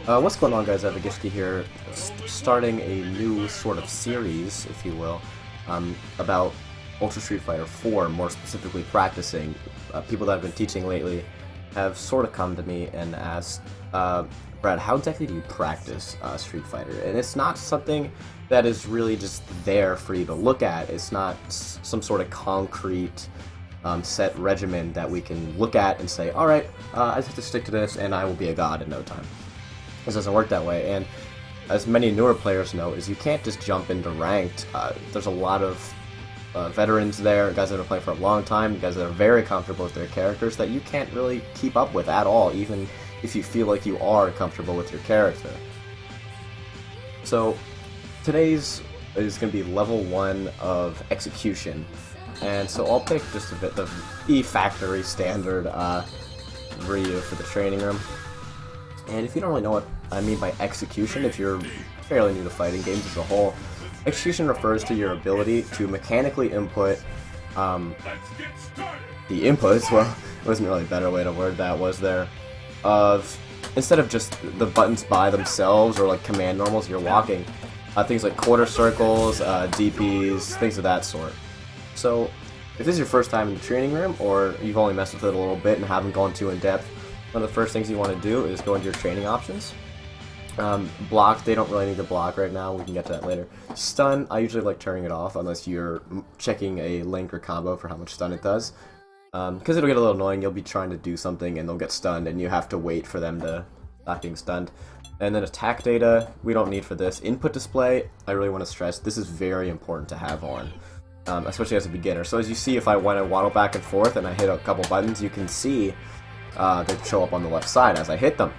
What's going on, guys? Evigishki here, starting a new sort of series, if you will, about Ultra Street Fighter 4, more specifically practicing. People that I've been teaching lately have sort of come to me and asked, Brad, how exactly do you practice Street Fighter? And it's not something that is really just there for you to look at. It's not some sort of concrete set regimen that we can look at and say, alright, I just have to stick to this and I will be a god in no time. This doesn't work that way, and as many newer players know, is you can't just jump into ranked. There's a lot of veterans there, guys that have been playing for a long time, guys that are very comfortable with their characters that you can't really keep up with at all, even if you feel like you are comfortable with your character. So today's is going to be level 1 of execution, and so I'll pick just a bit of E factory standard Ryu for the training room. And if you don't really know what I mean by execution, if you're fairly new to fighting games as a whole, execution refers to your ability to mechanically input the inputs, well, there wasn't really a better way to word that, was there, of, instead of just the buttons by themselves or like command normals you're walking, things like quarter circles, DPs, things of that sort. So, if this is your first time in the training room, or you've only messed with it a little bit and haven't gone too in-depth, one of the first things you want to do is go into your training options. Block, they don't really need to block right now, we can get to that later. Stun, I usually like turning it off unless you're checking a link or combo for how much stun it does. Because it'll get a little annoying, you'll be trying to do something and they'll get stunned and you have to wait for them to stop being stunned. And then attack data, we don't need for this. Input display, I really want to stress, this is very important to have on. Especially as a beginner. So as you see, if I want to waddle back and forth and I hit a couple buttons, you can see they show up on the left side as I hit them.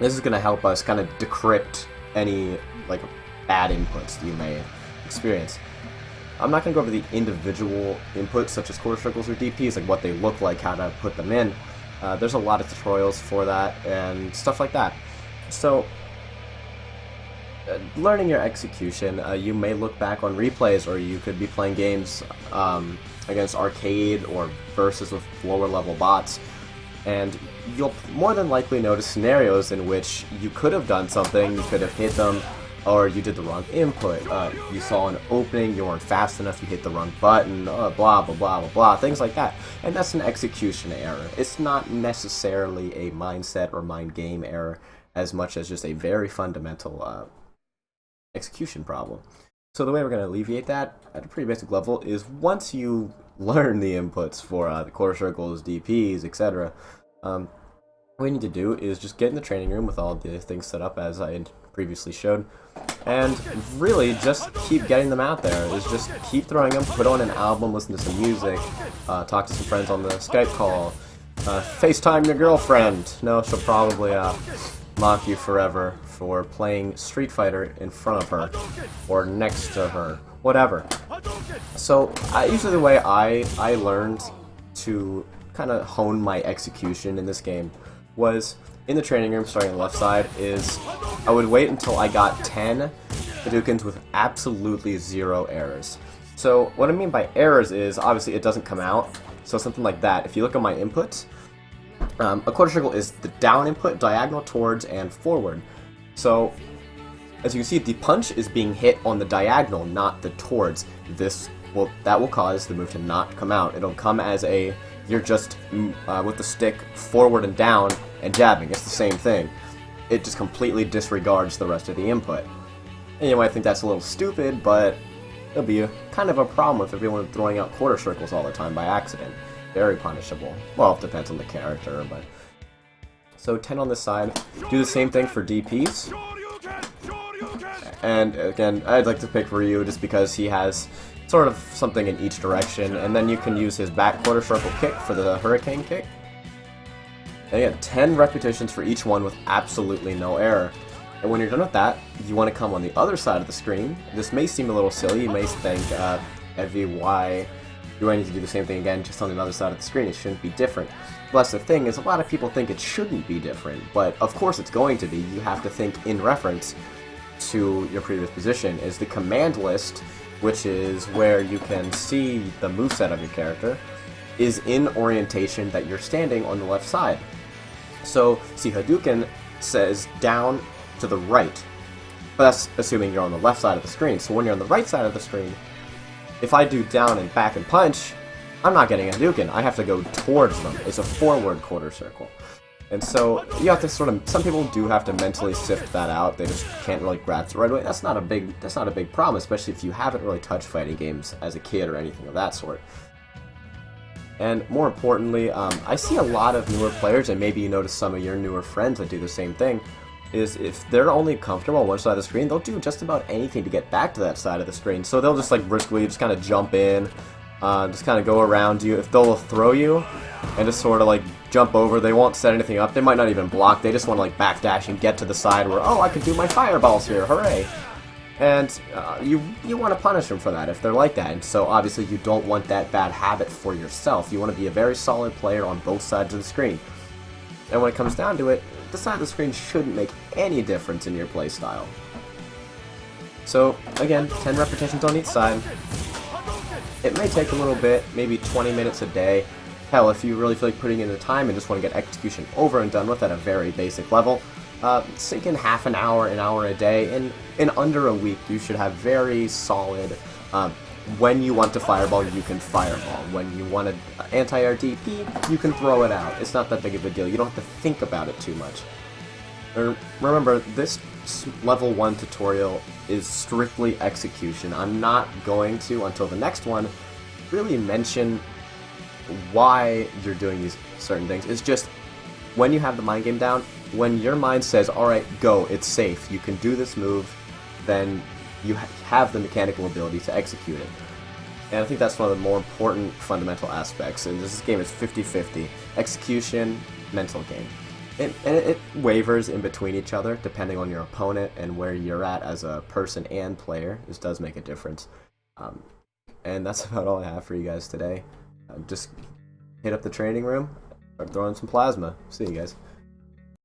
This is going to help us kind of decrypt any like bad inputs that you may experience. I'm not going to go over the individual inputs such as quarter circles or DPs, like what they look like, how to put them in. There's a lot of tutorials for that and stuff like that. So, learning your execution, you may look back on replays, or you could be playing games against arcade or versus with lower level bots. And you'll more than likely notice scenarios in which you could have done something, you could have hit them, or you did the wrong input. You saw an opening, you weren't fast enough, you hit the wrong button, blah, blah, blah, blah, blah, things like that. And that's an execution error. It's not necessarily a mindset or mind game error as much as just a very fundamental execution problem. So the way we're going to alleviate that at a pretty basic level is once you learn the inputs for the quarter circles, DPs, etc. What you need to do is just get in the training room with all the things set up as I had previously showed, and really just keep getting them out there. Is just keep throwing them, put on an album, listen to some music, talk to some friends on the Skype call, FaceTime your girlfriend. No, she'll probably mock you forever for playing Street Fighter in front of her or next to her, whatever. So usually the way I learned to kind of hone my execution in this game was in the training room, starting on the left side, is I would wait until I got 10 Hadoukens with absolutely 0 errors. So what I mean by errors is obviously it doesn't come out, so something like that. If you look at my inputs, a quarter circle is the down input, diagonal, towards, and forward. So as you can see, the punch is being hit on the diagonal, not the towards. That will cause the move to not come out. It'll come as you're just with the stick forward and down and jabbing. It's the same thing. It just completely disregards the rest of the input. And you might think that's a little stupid, but it'll be kind of a problem with everyone throwing out quarter circles all the time by accident. Very punishable. Well, it depends on the character, but... So 10 on this side. Do the same thing for DPs. And again, I'd like to pick Ryu just because he has sort of something in each direction, and then you can use his back quarter circle kick for the hurricane kick. And again, 10 repetitions for each one with absolutely no error. And when you're done with that, you want to come on the other side of the screen. This may seem a little silly, you may think, Evie, why do I need to do the same thing again just on the other side of the screen? It shouldn't be different. But that's the thing, is a lot of people think it shouldn't be different, but of course it's going to be. You have to think in reference to your previous position. Is the command list, which is where you can see the moveset of your character, is in orientation that you're standing on the left side. So, see, Hadouken says down to the right. But that's assuming you're on the left side of the screen. So when you're on the right side of the screen, if I do down and back and punch, I'm not getting a Hadouken. I have to go towards them. It's a forward quarter circle. And so you have to sort of, some people do have to mentally sift that out. They just can't really grasp it right away. That's not a big problem, especially if you haven't really touched fighting games as a kid or anything of that sort. And more importantly, I see a lot of newer players, and maybe you notice some of your newer friends that do the same thing, is if they're only comfortable on one side of the screen, they'll do just about anything to get back to that side of the screen. So they'll just like briskly just kind of jump in, just kind of go around you. If they'll throw you and just sort of like jump over, they won't set anything up. They might not even block. They just want to like backdash and get to the side where, oh, I could do my fireballs here, hooray! And you want to punish them for that if they're like that. And so obviously you don't want that bad habit for yourself. You want to be a very solid player on both sides of the screen. And when it comes down to it, the side of the screen shouldn't make any difference in your play style. So again, 10 repetitions on each side. It may take a little bit, maybe 20 minutes a day. Hell, if you really feel like putting in the time and just want to get execution over and done with at a very basic level, sink in half an hour a day, and in under a week you should have very solid, when you want to fireball, you can fireball. When you want to anti-air DP, you can throw it out. It's not that big of a deal. You don't have to think about it too much. Remember, this level 1 tutorial is strictly execution. I'm not going to, until the next one, really mention why you're doing these certain things. It's just, when you have the mind game down, when your mind says, alright, go, it's safe, you can do this move, then you have the mechanical ability to execute it. And I think that's one of the more important fundamental aspects. And this game is 50-50. Execution, mental game. And it wavers in between each other depending on your opponent and where you're at as a person and player. This does make a difference. And that's about all I have for you guys today. Just hit up the training room, start throwing some plasma. See you guys.